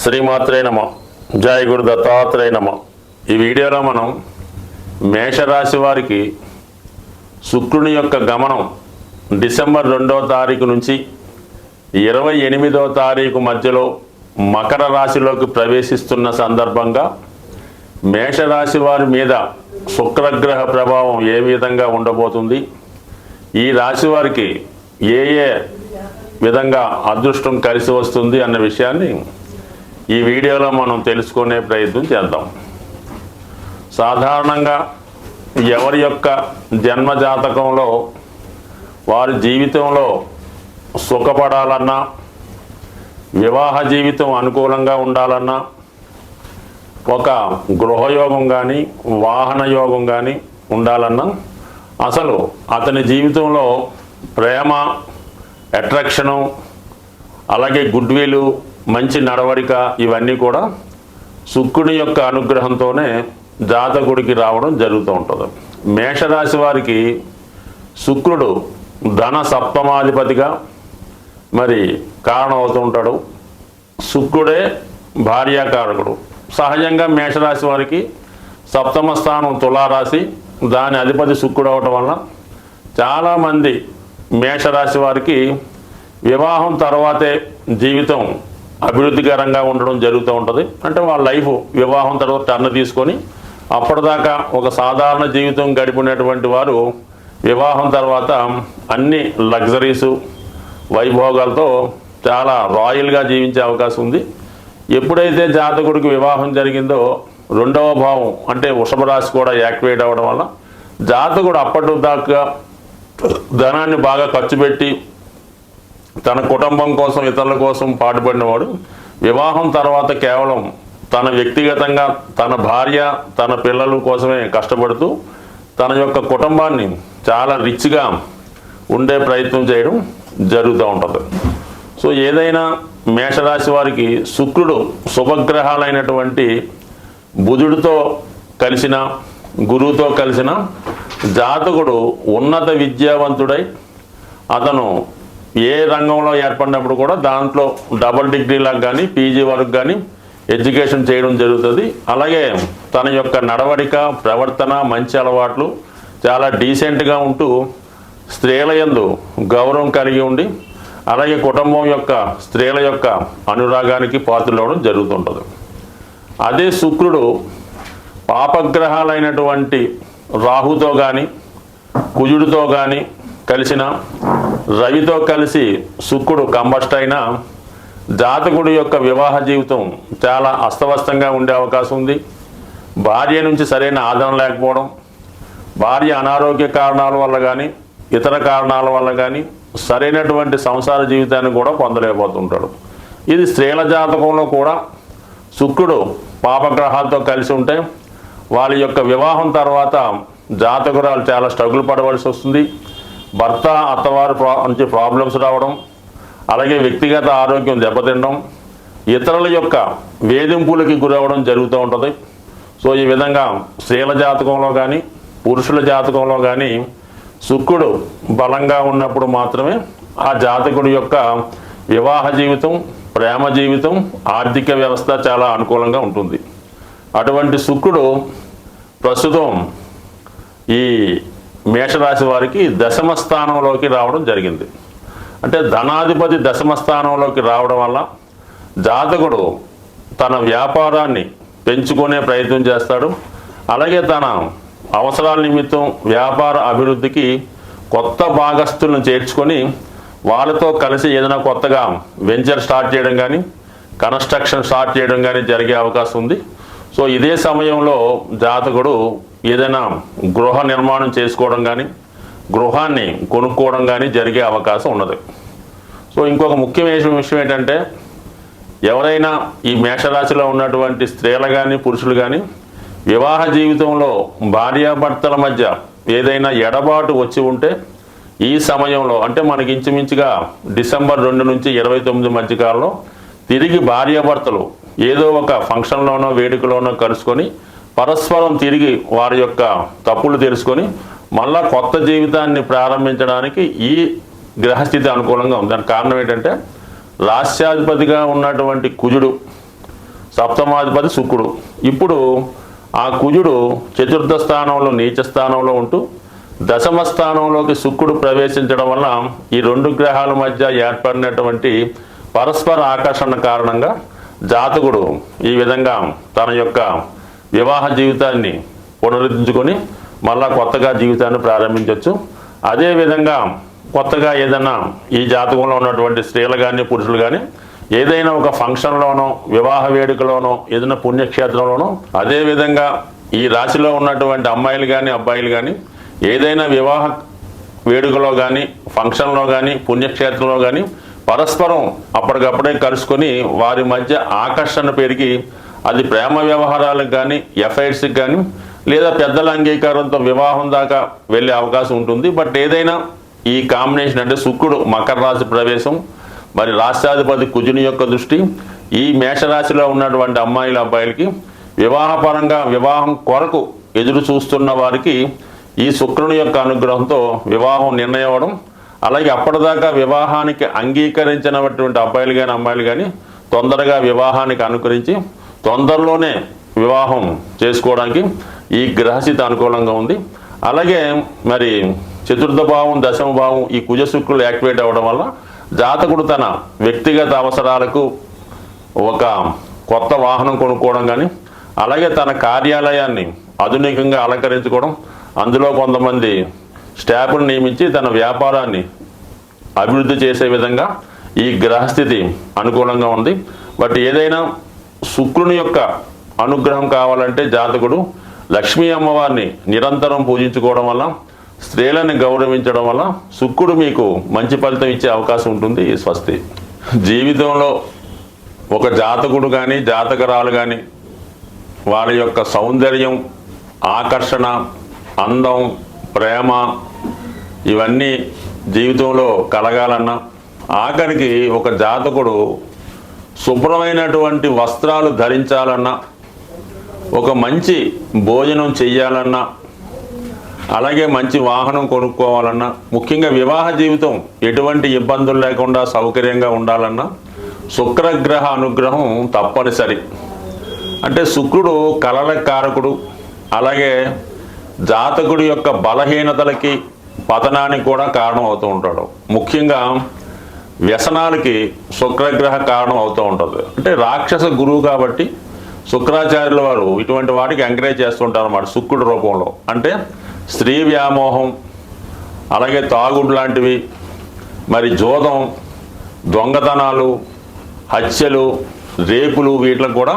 శ్రీమాత్రే నమః. జై గురు దత్తాత్రేయ నమః. ఈ వీడియోలో మనం మేషరాశి వారికి శుక్రుని యొక్క గమనం డిసెంబర్ 2వ తారీఖు నుంచి 28వ తారీఖు మధ్యలో మకర రాశిలోకి ప్రవేశిస్తున్న సందర్భంగా మేషరాశి వారి మీద శుక్రగ్రహ ప్రభావం ఏ విధంగా ఉండబోతుంది, ఈ రాశి వారికి ఏ విధంగా అదృష్టం కలిసి వస్తుంది అన్న విషయాన్ని ఈ వీడియోలో మనం తెలుసుకునే ప్రయత్నం చేద్దాం. సాధారణంగా ఎవరి యొక్క జన్మజాతకంలో వారి జీవితంలో సుఖపడాలన్నా, వివాహ జీవితం అనుకూలంగా ఉండాలన్నా, ఒక గృహయోగం కానీ వాహన యోగం కానీ ఉండాలన్నా, అసలు అతని జీవితంలో ప్రేమ, అట్రాక్షను, అలాగే గుడ్ విల్, మంచి నడవడిక ఇవన్నీ కూడా శుక్రుని యొక్క అనుగ్రహంతోనే జాతకుడికి రావడం జరుగుతూ ఉంటుంది. మేషరాశి వారికి శుక్రుడు ధన సప్తమాధిపతిగా మరి కారణమవుతూ ఉంటాడు. శుక్రుడే భార్యాకారకుడు. సహజంగా మేషరాశి వారికి సప్తమ స్థానం తులారాశి, దాని అధిపతి శుక్రుడు అవటం వల్ల చాలామంది మేషరాశి వారికి వివాహం తర్వాతే జీవితం అభివృద్ధికరంగా ఉండడం జరుగుతూ ఉంటుంది. అంటే వాళ్ళ లైఫ్ వివాహం తర్వాత టర్న్ తీసుకొని అప్పటిదాకా ఒక సాధారణ జీవితం గడిపినటువంటి వారు వివాహం తర్వాత అన్ని లగ్జరీసు, వైభోగాలతో చాలా రాయల్గా జీవించే అవకాశం ఉంది. ఎప్పుడైతే జాతకుడికి వివాహం జరిగిందో 2వ భావం అంటే వృషభ రాశి కూడా యాక్టివేట్ అవ్వడం వల్ల జాతకుడు అప్పటిదాకా ధనాన్ని బాగా ఖర్చు పెట్టి తన కుటుంబం కోసం, ఇతరుల కోసం పాటుపడినవాడు వివాహం తర్వాత కేవలం తన వ్యక్తిగతంగా తన భార్య, తన పిల్లల కోసమే కష్టపడుతూ తన యొక్క కుటుంబాన్ని చాలా రిచ్గా ఉండే ప్రయత్నం చేయడం జరుగుతూ ఉంటుంది. సో ఏదైనా మేషరాశి వారికి శుక్రుడు శుభగ్రహాలైనటువంటి బుధుడితో కలిసిన, గురువుతో కలిసిన జాతకుడు ఉన్నత విద్యావంతుడై అతను ఏ రంగంలో ఏర్పడినప్పుడు కూడా దాంట్లో డబుల్ డిగ్రీలకు కానీ పీజీ వరకు కానీ ఎడ్యుకేషన్ చేయడం జరుగుతుంది. అలాగే తన యొక్క నడవడిక, ప్రవర్తన, మంచి అలవాట్లు చాలా డీసెంట్గా ఉంటూ స్త్రీల యందు గౌరవం కలిగి ఉండి అలాగే కుటుంబం యొక్క స్త్రీల యొక్క అనురాగానికి పాత్రలవడం జరుగుతుంటుంది. అదే శుక్రుడు పాపగ్రహాలైనటువంటి రాహుతో కానీ కుజుడితో కానీ కలిసిన, రవితో కలిసి శుక్రుడు కంబస్ట్ అయినా జాతకుడి యొక్క వివాహ జీవితం చాలా అస్తవ్యస్తంగా ఉండే అవకాశం ఉంది. భార్య నుంచి సరైన ఆదరణ లేకపోవడం, భార్య అనారోగ్య కారణాల వల్ల కానీ ఇతర కారణాల వల్ల కానీ సరైనటువంటి సంసార జీవితాన్ని కూడా పొందలేకపోతుంటాడు. ఇది స్త్రీల జాతకంలో కూడా శుక్రుడు పాపగ్రహాలతో కలిసి ఉంటే వాళ్ళ యొక్క వివాహం తర్వాత జాతకురాలు చాలా స్ట్రగుల్ పడవలసి వస్తుంది. భర్త, అత్తవారు నుంచి ప్రాబ్లమ్స్ రావడం, అలాగే వ్యక్తిగత ఆరోగ్యం దెబ్బతినడం, ఇతరుల యొక్క వేధింపులకి గురవడం జరుగుతూ ఉంటుంది. సో ఈ విధంగా స్త్రీల జాతకంలో కానీ పురుషుల జాతకంలో కానీ శుక్రుడు బలంగా ఉన్నప్పుడు మాత్రమే ఆ జాతకుడి యొక్క వివాహ జీవితం, ప్రేమ జీవితం, ఆర్థిక వ్యవస్థ చాలా అనుకూలంగా ఉంటుంది. అటువంటి శుక్రుడు ప్రస్తుతం ఈ మేషరాశి వారికి దశమ స్థానంలోకి రావడం జరిగింది. అంటే ధనాధిపతి దశమ స్థానంలోకి రావడం వల్ల జాతకుడు తన వ్యాపారాన్ని పెంచుకునే ప్రయత్నం చేస్తాడు. అలాగే తన అవసరాల నిమిత్తం వ్యాపార అభివృద్ధికి కొత్త భాగస్తులను చేర్చుకొని వాళ్ళతో కలిసి ఏదైనా కొత్తగా వెంచర్ స్టార్ట్ చేయడం కానీ కన్స్ట్రక్షన్ స్టార్ట్ చేయడం కానీ జరిగే అవకాశం ఉంది. సో ఇదే సమయంలో జాతకుడు ఏదైనా గృహ నిర్మాణం చేసుకోవడం కానీ గృహాన్ని కొనుక్కోవడం కానీ జరిగే అవకాశం ఉన్నది. సో ఇంకొక ముఖ్యమైన విషయం ఏంటంటే ఎవరైనా ఈ మేషరాశిలో ఉన్నటువంటి స్త్రీలు కానీ పురుషులు కానీ వివాహ జీవితంలో భార్యాభర్తల మధ్య ఏదైనా ఎడబాటు వచ్చి ఉంటే ఈ సమయంలో అంటే మనకి ఇంచుమించుగా డిసెంబర్ 2 నుంచి 29 మధ్య కాలంలో తిరిగి భార్యాభర్తలు ఏదో ఒక ఫంక్షన్లోనో వేడుకలోనో కలుసుకొని పరస్పరం తిరిగి వారి యొక్క తప్పులు తెలుసుకొని మళ్ళా కొత్త జీవితాన్ని ప్రారంభించడానికి ఈ గ్రహస్థితి అనుకూలంగా ఉంది. దానికి కారణం ఏంటంటే రాష్ట్రాధిపతిగా ఉన్నటువంటి కుజుడు సప్తమాధిపతి శుక్రుడు. ఇప్పుడు ఆ కుజుడు చతుర్థ స్థానంలో నీచ స్థానంలో ఉంటూ దశమ స్థానంలోకి శుక్రుడు ప్రవేశించడం వల్ల ఈ రెండు గ్రహాల మధ్య ఏర్పడినటువంటి పరస్పర ఆకర్షణ కారణంగా జాతకుడు ఈ విధంగా తన యొక్క వివాహ జీవితాన్ని పునరుద్ధరించుకొని మళ్ళా కొత్తగా జీవితాన్ని ప్రారంభించవచ్చు. అదేవిధంగా కొత్తగా ఏదైనా ఈ జాతకంలో ఉన్నటువంటి స్త్రీలు కానీ పురుషులు కానీ ఏదైనా ఒక ఫంక్షన్లోనో వివాహ వేడుకలోనో ఏదైనా పుణ్యక్షేత్రంలోనో, అదేవిధంగా ఈ రాశిలో ఉన్నటువంటి అమ్మాయిలు కానీ అబ్బాయిలు కానీ ఏదైనా వివాహ వేడుకలో కానీ ఫంక్షన్లో కానీ పుణ్యక్షేత్రంలో కానీ పరస్పరం అప్పటికప్పుడే కలుసుకొని వారి మధ్య ఆకర్షణ పెరిగి అది ప్రేమ వ్యవహారాలకు కానీ ఎఫైర్స్కి కానీ లేదా పెద్దల అంగీకారంతో వివాహం దాకా వెళ్ళే అవకాశం ఉంటుంది. బట్ ఏదైనా ఈ కాంబినేషన్ అంటే శుక్రుడు మకర రాశి ప్రవేశం, మరి రాష్ట్రాధిపతి కుజుని యొక్క దృష్టి ఈ మేషరాశిలో ఉన్నటువంటి అమ్మాయిల అబ్బాయిలకి వివాహపరంగా వివాహం కొరకు ఎదురు చూస్తున్న వారికి ఈ శుక్రుని యొక్క అనుగ్రహంతో వివాహం నిర్ణయం అవ్వడం, అలాగే అప్పటిదాకా వివాహానికి అంగీకరించినటువంటి అబ్బాయిలు కానీ అమ్మాయిలు కానీ తొందరగా వివాహానికి అనుకరించి తొందరలోనే వివాహం చేసుకోవడానికి ఈ గ్రహస్థితి అనుకూలంగా ఉంది. అలాగే మరి చతుర్థ భావం దశమ భావం ఈ కుజ శుక్రులు యాక్టివేట్ అవ్వడం వల్ల జాతకుడు తన వ్యక్తిగత అవసరాలకు ఒక కొత్త వాహనం కొనుక్కోవడం కానీ, అలాగే తన కార్యాలయాన్ని ఆధునికంగా అలంకరించుకోవడం, అందులో కొంతమంది స్టాఫ్ను నియమించి తన వ్యాపారాన్ని అభివృద్ధి చేసే విధంగా ఈ గ్రహస్థితి అనుకూలంగా ఉంది. బట్ ఏదైనా శుక్రుని యొక్క అనుగ్రహం కావాలంటే జాతకుడు లక్ష్మీ అమ్మవారిని నిరంతరం పూజించుకోవడం వల్ల, స్త్రీలను గౌరవించడం వల్ల శుక్రుడు మీకు మంచి ఫలితం ఇచ్చే అవకాశం ఉంటుంది. స్వస్తి. జీవితంలో ఒక జాతకుడు కానీ జాతకరాలు కానీ వారి యొక్క సౌందర్యం, ఆకర్షణ, అందం, ప్రేమ ఇవన్నీ జీవితంలో కలగాలన్నా, ఆఖరికి ఒక జాతకుడు శుభ్రమైనటువంటి వస్త్రాలు ధరించాలన్నా, ఒక మంచి భోజనం చెయ్యాలన్నా, అలాగే మంచి వాహనం కొనుక్కోవాలన్నా, ముఖ్యంగా వివాహ జీవితం ఎటువంటి ఇబ్బందులు లేకుండా సౌకర్యంగా ఉండాలన్నా శుక్రగ్రహ అనుగ్రహం తప్పనిసరి. అంటే శుక్రుడు కలల కారకుడు, అలాగే జాతకుడి యొక్క బలహీనతలకి పతనానికి కూడా కారణం అవుతూ ఉంటాడు. ముఖ్యంగా వ్యసనాలకి శుక్రగ్రహ కారణం అవుతూ ఉంటుంది. అంటే రాక్షస గురువు కాబట్టి శుక్రాచార్యుల వారు ఇటువంటి వాటికి ఎంకరేజ్ చేస్తుంటారు అన్నమాట శుక్రుడి రూపంలో. అంటే స్త్రీ వ్యామోహం, అలాగే తాగుడు లాంటివి, మరి జోదం, దొంగతనాలు, హత్యలు, రేపులు, వీటికి కూడా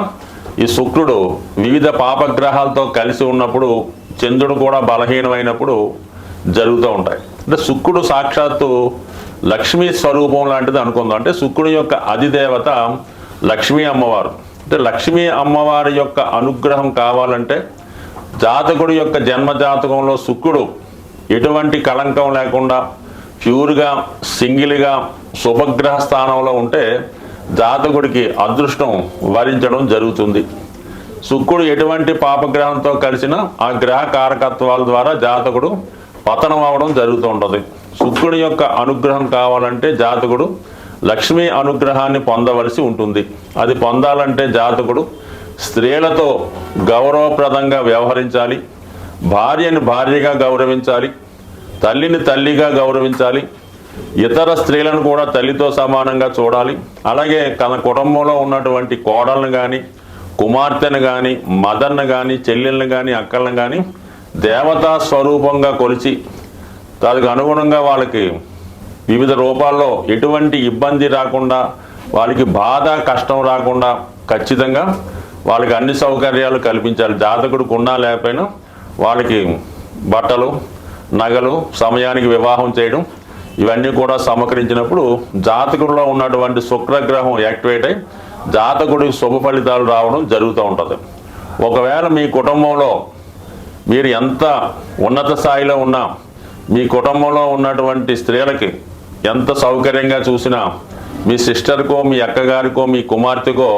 ఈ శుక్రుడు వివిధ పాపగ్రహాలతో కలిసి ఉన్నప్పుడు, చంద్రుడు కూడా బలహీనమైనప్పుడు జరుగుతూ ఉంటాయి. అంటే శుక్రుడు సాక్షాత్తు లక్ష్మీ స్వరూపం లాంటిది అనుకుందాం. అంటే శుక్రుడి యొక్క అధిదేవత లక్ష్మీ అమ్మవారు. అంటే లక్ష్మీ అమ్మవారి యొక్క అనుగ్రహం కావాలంటే జాతకుడి యొక్క జన్మ జాతకంలో శుక్రుడు ఎటువంటి కళంకం లేకుండా ప్యూర్గా సింగిల్గా శుభగ్రహ స్థానంలో ఉంటే జాతకుడికి అదృష్టం వరించడం జరుగుతుంది. శుక్రుడు ఎటువంటి పాపగ్రహంతో కలిసినా ఆ గ్రహ కారకత్వాల ద్వారా జాతకుడు పతనం అవడం జరుగుతూ ఉంటుంది. శుక్రుడి యొక్క అనుగ్రహం కావాలంటే జాతకుడు లక్ష్మీ అనుగ్రహాన్ని పొందవలసి ఉంటుంది. అది పొందాలంటే జాతకుడు స్త్రీలతో గౌరవప్రదంగా వ్యవహరించాలి, భార్యని భార్యగా గౌరవించాలి, తల్లిని తల్లిగా గౌరవించాలి, ఇతర స్త్రీలను కూడా తల్లితో సమానంగా చూడాలి. అలాగే తన కుటుంబంలో ఉన్నటువంటి కోడలను కానీ, కుమార్తెను కానీ, మదర్ను కానీ, చెల్లెళ్ళను కానీ, అక్కలను కానీ దేవతా స్వరూపంగా కొలిచి దానికి అనుగుణంగా వాళ్ళకి వివిధ రూపాల్లో ఎటువంటి ఇబ్బంది రాకుండా, వాళ్ళకి బాధ కష్టం రాకుండా ఖచ్చితంగా వాళ్ళకి అన్ని సౌకర్యాలు కల్పించాలి. జాతకుడికి ఉన్నా లేకపోయినా వాళ్ళకి బట్టలు, నగలు, సమయానికి వివాహం చేయడం ఇవన్నీ కూడా సమకరించినప్పుడు జాతకుడిలో ఉన్నటువంటి శుక్రగ్రహం యాక్టివేట్ అయి జాతకుడికి శుభ ఫలితాలు రావడం జరుగుతూ ఉంటుంది. ఒకవేళ మీ కుటుంబంలో మీరు ఎంత ఉన్నత స్థాయిలో ఉన్నా, మీ కుటుంబంలో ఉన్నటువంటి స్త్రీలకి ఎంత సౌకర్యంగా చూసినా మీ సిస్టర్కో, మీ అక్కగారికో, మీ కుమార్తెకో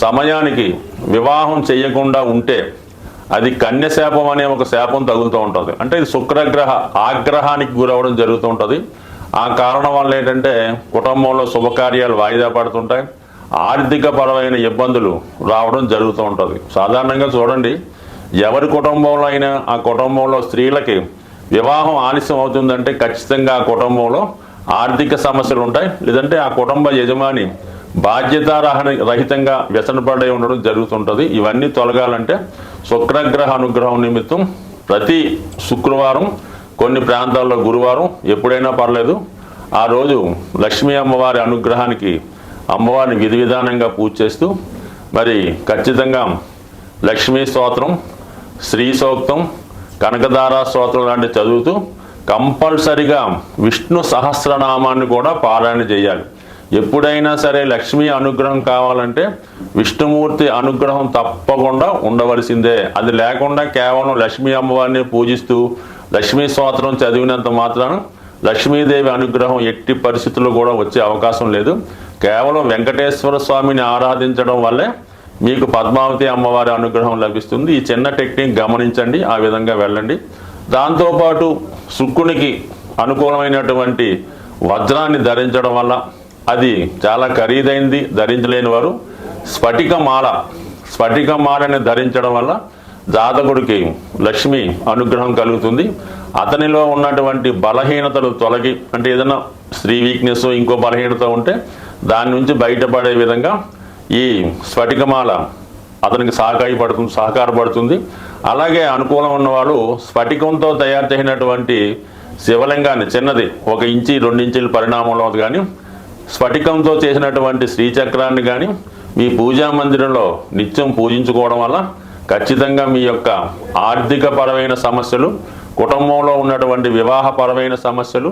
సమయానికి వివాహం చేయకుండా ఉంటే అది కన్యశాపం అనే ఒక శాపం తగులుతూ ఉంటుంది. అంటే ఇది శుక్రగ్రహ ఆగ్రహానికి గురవడం జరుగుతూ ఉంటుంది. ఆ కారణం వల్ల ఏంటంటే కుటుంబంలో శుభకార్యాలు వాయిదా పడుతుంటాయి. ఆర్థిక పరమైన ఇబ్బందులు రావడం జరుగుతూ ఉంటుంది. సాధారణంగా చూడండి, ఎవరి కుటుంబంలో అయినా ఆ కుటుంబంలో స్త్రీలకి వివాహం ఆలస్యం అవుతుందంటే ఖచ్చితంగా ఆ కుటుంబంలో ఆర్థిక సమస్యలు ఉంటాయి, లేదంటే ఆ కుటుంబ యజమాని బాధ్యతారహితంగా వ్యసనపడి ఉండడం జరుగుతుంటుంది. ఇవన్నీ తొలగాలంటే శుక్రగ్రహ అనుగ్రహం నిమిత్తం ప్రతి శుక్రవారం, కొన్ని ప్రాంతాల్లో గురువారం, ఎప్పుడైనా పర్లేదు, ఆ రోజు లక్ష్మీ అమ్మవారి అనుగ్రహానికి అమ్మవారిని విధి విధానంగా పూజ చేస్తూ మరి ఖచ్చితంగా లక్ష్మీ స్తోత్రం, శ్రీ సూక్తం, కనకదారా స్తోత్రం లాంటివి చదువుతూ కంపల్సరిగా విష్ణు సహస్రనామాన్ని కూడా పారాయణ చేయాలి. ఎప్పుడైనా సరే లక్ష్మీ అనుగ్రహం కావాలంటే విష్ణుమూర్తి అనుగ్రహం తప్పకుండా ఉండవలసిందే. అది లేకుండా కేవలం లక్ష్మీ అమ్మవారిని పూజిస్తూ లక్ష్మీ స్తోత్రం చదివినంత మాత్రాన లక్ష్మీదేవి అనుగ్రహం ఎట్టి పరిస్థితుల్లో కూడా వచ్చే అవకాశం లేదు. కేవలం వెంకటేశ్వర స్వామిని ఆరాధించడం వల్లే మీకు పద్మావతి అమ్మవారి అనుగ్రహం లభిస్తుంది. ఈ చిన్న టెక్నిక్ గమనించండి, ఆ విధంగా వెళ్ళండి. దాంతోపాటు శుక్రునికి అనుకూలమైనటువంటి వజ్రాన్ని ధరించడం వల్ల, అది చాలా ఖరీదైంది, ధరించలేని వారు స్ఫటికమాలని ధరించడం వల్ల జాతకుడికి లక్ష్మి అనుగ్రహం కలుగుతుంది. అతనిలో ఉన్నటువంటి బలహీనతలు తొలగి, అంటే ఏదైనా స్త్రీ వీక్నెస్, ఇంకో బలహీనత ఉంటే దాని నుంచి బయటపడే విధంగా ఈ స్ఫటికమాల అతనికి సహకారపడుతుంది. అలాగే అనుకూలం ఉన్నవాళ్ళు స్ఫటికంతో తయారు చేసినటువంటి శివలింగాన్ని, చిన్నది 1 ఇంచి 2 ఇంచుల పరిణామంలో కానీ స్ఫటికంతో చేసినటువంటి శ్రీచక్రాన్ని కానీ మీ పూజా మందిరంలో నిత్యం పూజించుకోవడం వల్ల ఖచ్చితంగా మీ యొక్క ఆర్థిక పరమైన సమస్యలు, కుటుంబంలో ఉన్నటువంటి వివాహపరమైన సమస్యలు,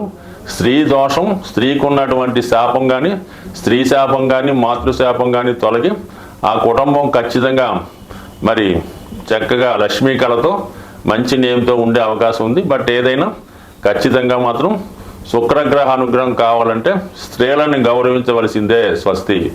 స్త్రీ దోషం, స్త్రీకి ఉన్నటువంటి శాపం కానీ, స్త్రీ శాపం కానీ, మాతృశాపం కానీ తొలగి ఆ కుటుంబం ఖచ్చితంగా మరి చక్కగా లక్ష్మీ కళతో మంచి నేమ్తో ఉండే అవకాశం ఉంది. బట్ ఏదైనా ఖచ్చితంగా మాత్రం శుక్రగ్రహ అనుగ్రహం కావాలంటే స్త్రీలను గౌరవించవలసిందే. స్వస్తి.